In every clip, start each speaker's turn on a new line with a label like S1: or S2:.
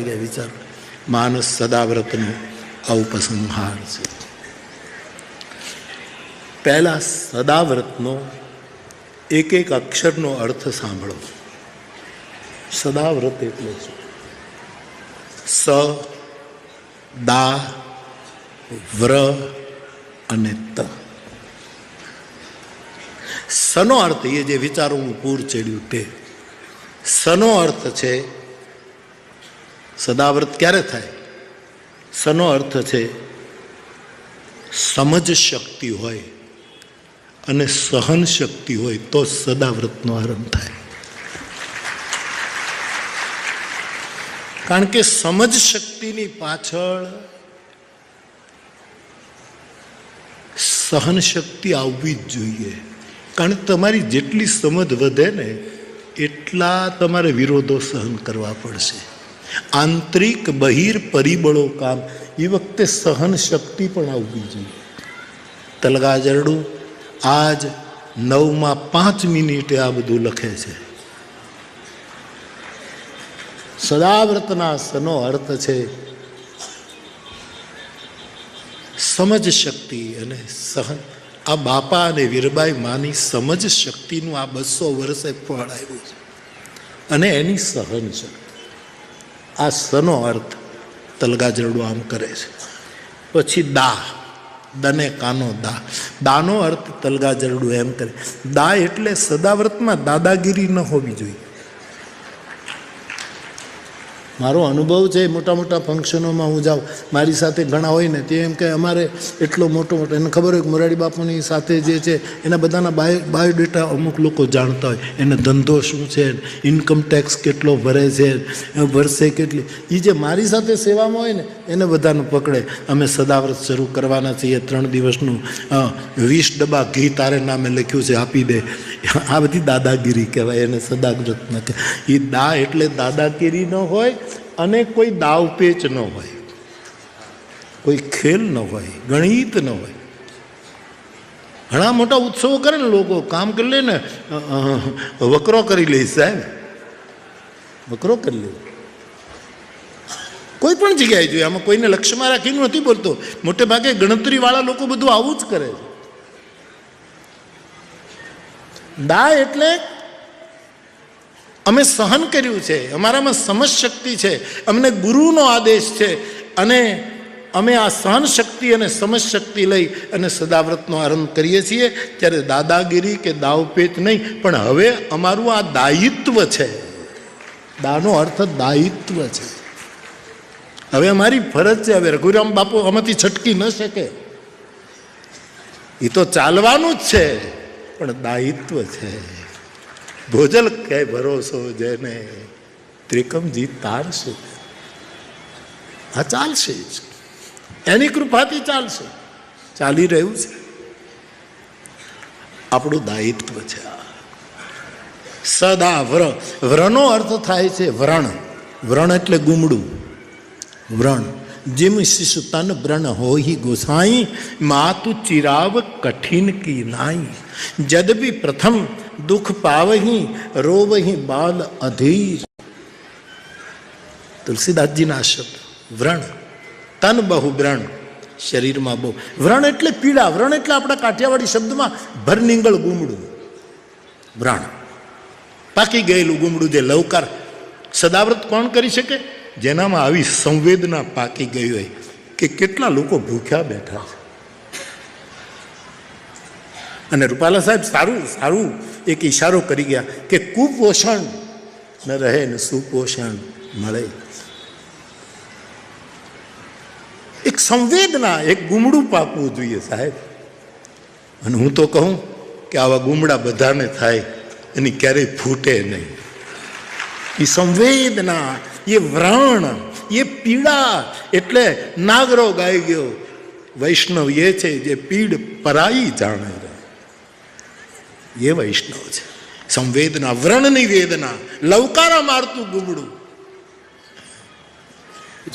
S1: લાગ્યા વિચાર. માનસ સદાવ્રતનો ઔપસંહાર છે. પહેલા સદાવ્રતનો એક એક અક્ષરનો અર્થ સાંભળો. સદાવ્રત એટલે શું? સ, દા, વ્ર અને ત. સનો અર્થ એ જે વિચારોનું પૂર ચડ્યું તે. સનો અર્થ છે સદાવ્રત ક્યારે થાય? સનો અર્થ છે સમજ શક્તિ હોય અને સહન શક્તિ હોય તો સદાવ્રતનો આરંભ થાય. કારણ કે સમજ શક્તિની પાછળ સહન શક્તિ આવવી જ જોઈએ. કારણ કે તમારી જેટલી સમજ વધે ને એટલા તમારે વિરોધો સહન કરવા પડશે. આંતરિક બહિર પરિબળો કામ એ વખતે સહન શક્તિ પણ આવવી જોઈએ. તલગાજરડું આજ 9:05 આ બધું લખે છે. સદાવ્રતના સનો અર્થ છે સમજ શક્તિ અને સહન. આ બાપા અને વીરબાઈ માની સમજ શક્તિનું આ 200 વર્ષે ફળ આવ્યું છે અને એની સહન શક્તિ. આ સનો અર્થ તલગાજરડું આમ કરે છે. પછી દા, દને કાનો દા. દાનો અર્થ તલગાજરડું એમ કરે. દા એટલે સદાવ્રતમાં દાદાગીરી ન હોવી જોઈએ. મારો અનુભવ છે, મોટા મોટા ફંક્શનોમાં હું જાઉં, મારી સાથે ઘણા હોય ને તે એમ કે અમારે એટલો મોટો એને ખબર હોય કે મોરારી બાપુની સાથે જે છે એના બધાના બાયોડેટા અમુક લોકો જાણતા હોય. એને ધંધો શું છે, ઇન્કમ ટેક્સ કેટલો ભરે છે, વર્ષે કેટલી. એ જે મારી સાથે સેવામાં હોય ને એને બધાને પકડે. અમે સદાવ્રત શરૂ કરવાના છીએ, 3 દિવસનું 20 ડબ્બા ઘી તારે નામે લખ્યું છે, આપી દે. આ બધી દાદાગીરી કહેવાય. એને સદાવ્રત ન કહેવાય. એ દા એટલે દાદાગીરી ન હોય અને કોઈ દાવપેચ ન હોય, કોઈ ખેલ ન હોય, ગણિત ન હોય. ઘણા મોટા ઉત્સવો કરે ને લોકો, કામ કરી લે ને, વકરો કરી લે સાહેબ, વકરો કરી લે. કોઈ પણ જગ્યાએ જોઈએ, આમાં કોઈને લક્ષ્યમાં રાખીને નથી બોલતો. મોટે ભાગે ગણતરીવાળા લોકો બધું આવું જ કરે છે. દા એટલે અમે સહન કર્યું છે, અમારામાં સમજ શક્તિ છે, અમને ગુરુનો આદેશ છે અને અમે આ સહન શક્તિ અને સમજ શક્તિ લઈ અને સદાવ્રતનો આરંભ કરીએ છીએ. ત્યારે દાદાગીરી કે દાવપેચ નહીં, પણ હવે અમારું આ દાયિત્વ છે. દાનો અર્થ દાયિત્વ છે. હવે અમારી ફરજ છે. હવે રઘુરામ બાપુ આમાંથી છટકી ન શકે. એ તો ચાલવાનું જ છે, પણ દાયિત્વ છે. ભોજલ કે ભરોસો જેને ત્રિકમજી તારશે. આ ચાલશે જ, એની કૃપાથી ચાલશે. ચાલી રહ્યું છે. આપણું દાયિત્વ છે. સદા વ્રનો અર્થ થાય છે વ્રણ. વ્રણ એટલે ગુમડું. વ્રણ जिम शिशु तन व्रण हो ही गोसाई मातु चिराव कठिन की नाई जद भी प्रथम दुख पावही रोवही बाल अधीर. તુલસીદાસજીના શબ્દ. વ્રણ, તન બહુ વ્રણ, શરીરમાં બહુ. વ્રણ એટલે પીડા. વ્રણ એટલે આપણા કાઠિયાવાડી શબ્દમાં ભરનીંગળ ગુમડું. વ્રણ પાકી ગયેલું ગુમડું, જે લવકાર. સદાવ્રત કોણ કરી શકે? જેનામાં આવી સંવેદના પાકી ગઈ હોય કે કેટલા લોકો ભૂખ્યા બેઠા છે. અને રૂપાલા સાહેબ સારું એક ઈશારો કરી ગયા કે કુપોષણ ન રહે ને સુપોષણ મળે. એક સંવેદના, એક ગુમડું પાકવું જોઈએ સાહેબ. અને હું તો કહું કે આવા ગુમડા બધાને થાય, એની ક્યારેય ફૂટે નહીં. એ સંવેદના, એ વ્રણ, એ પીડા. એટલે નાગરો ગાઈ ગયો, વૈષ્ણવ એ છે જે પીડ પરાઈ જાણે. એ વૈષ્ણવ છે. સંવેદના, વ્રણની વેદના, લવકારા મારતું ગુમડું.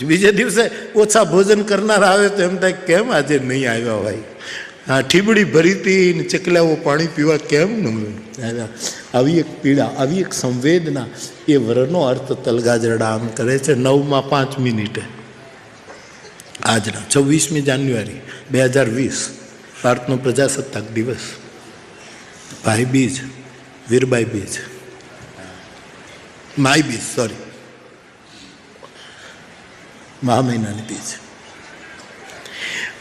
S1: બીજે દિવસે ઓછા ભોજન કરનાર આવે તો એમ થાય કેમ આજે નહીં આવ્યા ભાઈ, આ ઠીબડી ભરીતી ને ચકલાઓ પાણી પીવા કેમ ન મળે? આવી એક પીડા, આવી એક સંવેદના, એ વરનો અર્થ તલગાજરડા આમ કરે છે 9:05 આજના 26મી જાન્યુઆરી 2020 ભારતનો પ્રજાસત્તાક દિવસ, ભાઈ બીજ, વીરબાઈ બીજ, માય બીજ, સોરી, મહા મહિનાની બીજ.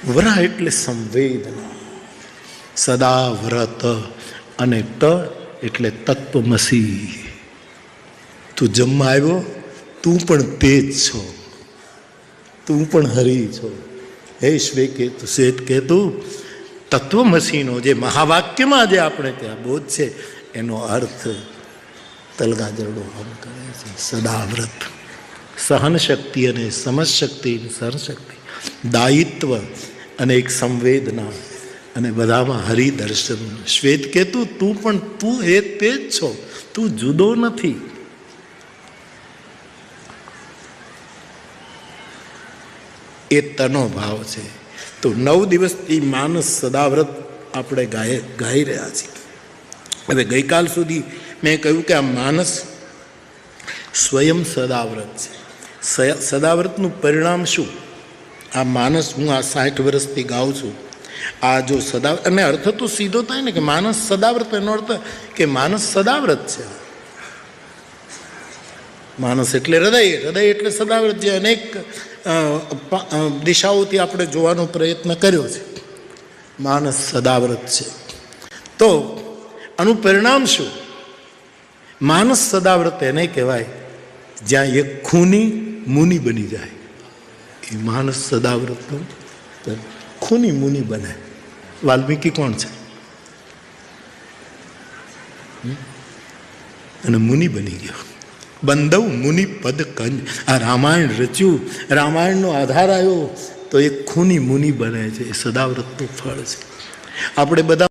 S1: વરા એટલે સંવેદના, સદા વ્રત, અને ત એટલે તત્વમસી. તું જમવા આવ્યો, તું પણ તે જ છો, તું પણ હરી છો. હે શ્વેત કેતુ, તત્વમસીનો જે મહાવાક્યમાં જે આપણે ત્યાં બોધ છે, એનો અર્થ તલગાજરડો આમ કરે છે. સદા વ્રત, સહન શક્તિ અને સમજશક્તિ, સહનશક્તિ, દાયિત્વ અને એક સંવેદના, અને બધામાં હરિદર્શન. શ્વેત કેતુ, તું પણ તું એ તે જ છો, તું જુદો નથી. એ તનો ભાવ છે. તો 9 દિવસથી માનસ સદાવ્રત આપણે ગાઈ રહ્યા છીએ. હવે ગઈકાલ સુધી મેં કહ્યું કે આ માનસ સ્વયં સદાવ્રત છે. સદાવ્રતનું પરિણામ શું? આ માનસ હું આ 60 વર્ષથી ગાઉં છું. આ જો સદાવ્રત, અને અર્થ તો સીધો થાય ને કે માનસ સદાવ્રત, એનો અર્થ કે માનસ સદાવ્રત છે. માનસ એટલે હૃદય, હૃદય એટલે સદાવ્રત, જે અનેક દિશાઓથી આપણે જોવાનો પ્રયત્ન કર્યો છે. માનસ સદાવ્રત છે. તો આનું પરિણામ શું? માનસ સદાવ્રત એને કહેવાય જ્યાં એક ખૂની મુનિ બની જાય. એ માનસ સદાવ્રતનું ખૂની મુનિ બને. વાલ્મીકી કોણ છે? અને મુનિ બની ગયો. બંધવ મુનિ પદ કંજ. આ રામાયણ રચ્યું, રામાયણનો આધાર આવ્યો તો એક ખૂની મુનિ બને છે. એ સદાવ્રતનું ફળ છે. આપણે બધા